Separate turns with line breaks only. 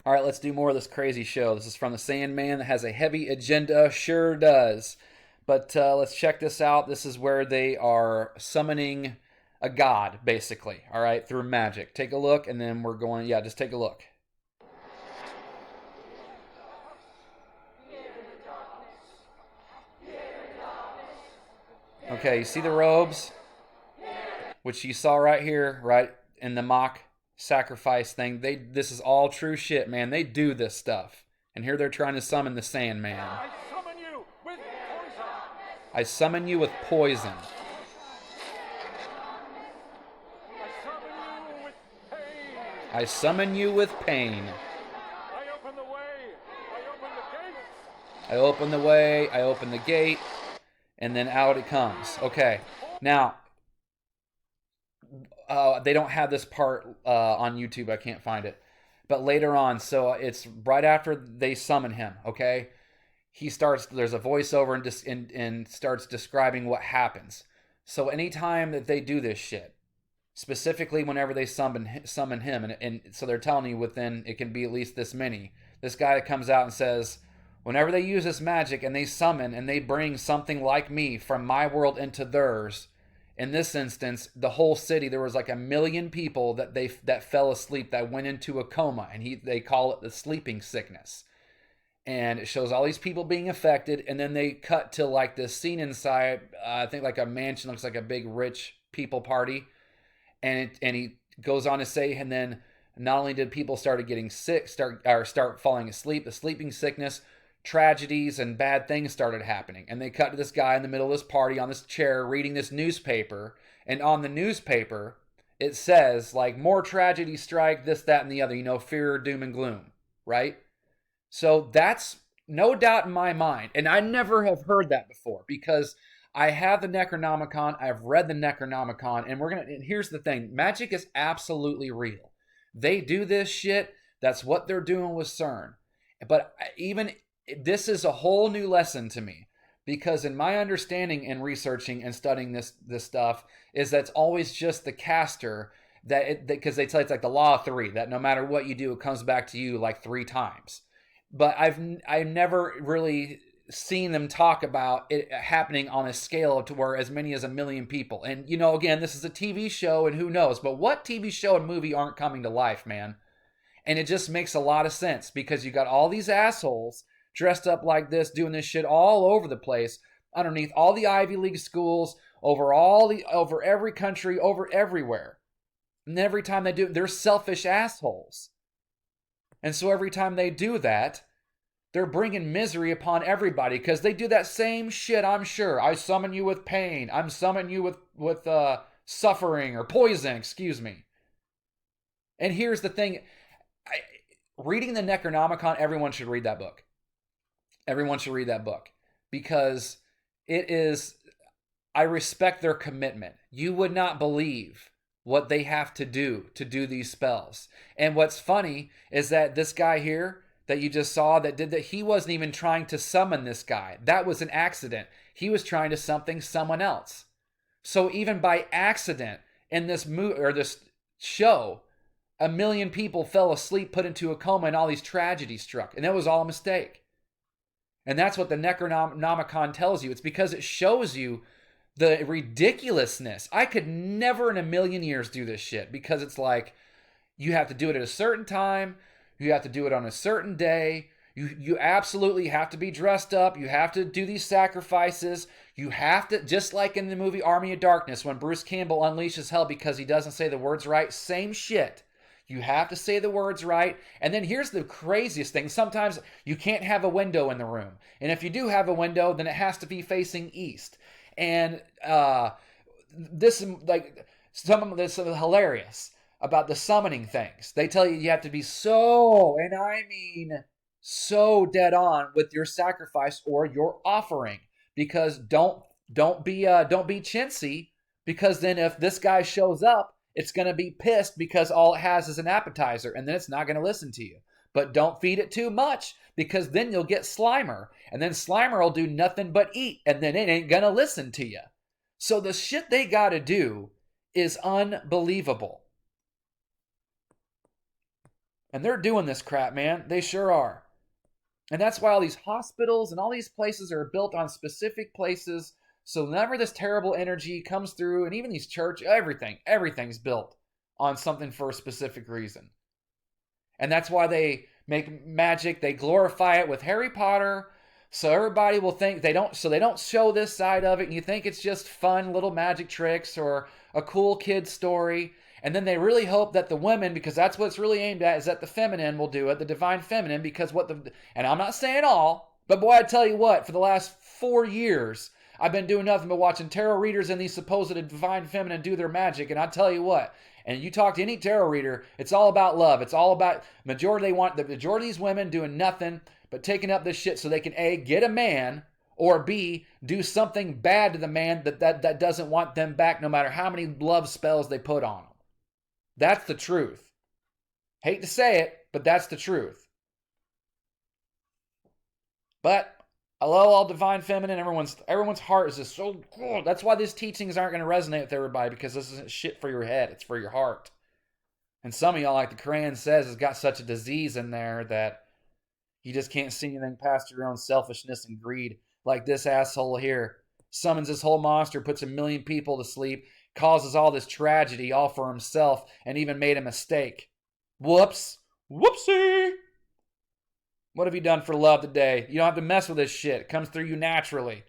All right, let's do more of this crazy show. This is from the Sandman that has a heavy agenda, sure does. But let's check this out. This is where they are summoning a god, basically, all right, through magic. Take a look, and then we're going, yeah, just take a look. Okay, you see the robes, which you saw right here, right in the mock sacrifice thing. This is all true shit, man. They do this stuff. And here they're trying to summon the Sandman.
I summon you with poison.
I summon you with poison.
I summon you with
I summon you with pain.
pain. I open the way. I open the gate.
I open the way, I open the gate, and then out it comes. Okay, now, they don't have this part on YouTube. I can't find it. But later on, so it's right after they summon him, okay? There's a voiceover and starts describing what happens. So anytime that they do this shit, specifically whenever they summon him, and so they're telling you within, it can be at least this many, this guy comes out and says, whenever they use this magic and they summon and they bring something like me from my world into theirs, in this instance, the whole city, there was like 1 million people that fell asleep, that went into a coma, and they call it the sleeping sickness. And it shows all these people being affected, and then they cut to like this scene inside, I think like a mansion, looks like a big rich people party, and he goes on to say, and then not only did people started getting sick, start falling asleep, the sleeping sickness, tragedies and bad things started happening. And they cut to this guy in the middle of this party on this chair reading this newspaper, and on the newspaper it says like, more tragedy strike, this, that, and the other, fear, doom, and gloom, right? So that's no doubt in my mind, and I never have heard that before, because I have the Necronomicon, I've read the Necronomicon, and here's the thing, magic is absolutely real. They do this shit, that's what they're doing with Cern. But even this is a whole new lesson to me, because in my understanding and researching and studying this stuff is that's always just the caster because they tell you it's like the law of three, that no matter what you do, it comes back to you like 3 times. But I've never really seen them talk about it happening on a scale to where as many as 1 million people. And again, this is a TV show, and who knows? But what TV show and movie aren't coming to life, man? And it just makes a lot of sense, because you got all these assholes dressed up like this, doing this shit all over the place, underneath all the Ivy League schools, over every country, over everywhere. And every time they do it, they're selfish assholes. And so every time they do that, they're bringing misery upon everybody, because they do that same shit, I'm sure. I summon you with pain. I'm summoning you with suffering or poison, excuse me. And here's the thing. Reading the Necronomicon, everyone should read that book. Everyone should read that book, because I respect their commitment. You would not believe what they have to do these spells. And what's funny is that this guy here that you just saw that did that, he wasn't even trying to summon this guy. That was an accident. He was trying to summon someone else. So even by accident in this this show, 1 million people fell asleep, put into a coma, and all these tragedies struck. And that was all a mistake. And that's what the Necronomicon tells you. It's because it shows you the ridiculousness. I could never in 1 million years do this shit, because it's like, you have to do it at a certain time. You have to do it on a certain day. You absolutely have to be dressed up. You have to do these sacrifices. You have to, just like in the movie Army of Darkness, when Bruce Campbell unleashes hell because he doesn't say the words right, same shit. You have to say the words right. And then here's the craziest thing. Sometimes you can't have a window in the room. And if you do have a window, then it has to be facing east. And this, like, some of this is hilarious about the summoning things. They tell you have to be so, and I mean so, dead on with your sacrifice or your offering. Because don't be chintzy, because then if this guy shows up, it's going to be pissed because all it has is an appetizer, and then it's not going to listen to you. But don't feed it too much, because then you'll get Slimer, and then Slimer will do nothing but eat, and then it ain't going to listen to you. So the shit they got to do is unbelievable. And they're doing this crap, man. They sure are. And that's why all these hospitals and all these places are built on specific places. So whenever this terrible energy comes through, and even these church, everything's built on something for a specific reason. And that's why they make magic. They glorify it with Harry Potter. So everybody will think they don't show this side of it, and you think it's just fun little magic tricks or a cool kid story. And then they really hope that the women, because that's what it's really aimed at, is that the feminine will do it, the divine feminine, because and I'm not saying all, but boy, I tell you what, for the last 4 years, I've been doing nothing but watching tarot readers and these supposed divine feminine do their magic, and I tell you what, and you talk to any tarot reader, it's all about love. It's all about the majority of these women doing nothing but taking up this shit so they can A, get a man, or B, do something bad to the man that doesn't want them back no matter how many love spells they put on them. That's the truth. Hate to say it, but that's the truth. But hello, all divine feminine. Everyone's heart is just so cool. That's why these teachings aren't going to resonate with everybody, because this isn't shit for your head. It's for your heart. And some of y'all, like the Quran says, has got such a disease in there that you just can't see anything past your own selfishness and greed. Like this asshole here summons this whole monster, puts 1 million people to sleep, causes all this tragedy all for himself, and even made a mistake. Whoops. Whoopsie. What have you done for love today? You don't have to mess with this shit. It comes through you naturally.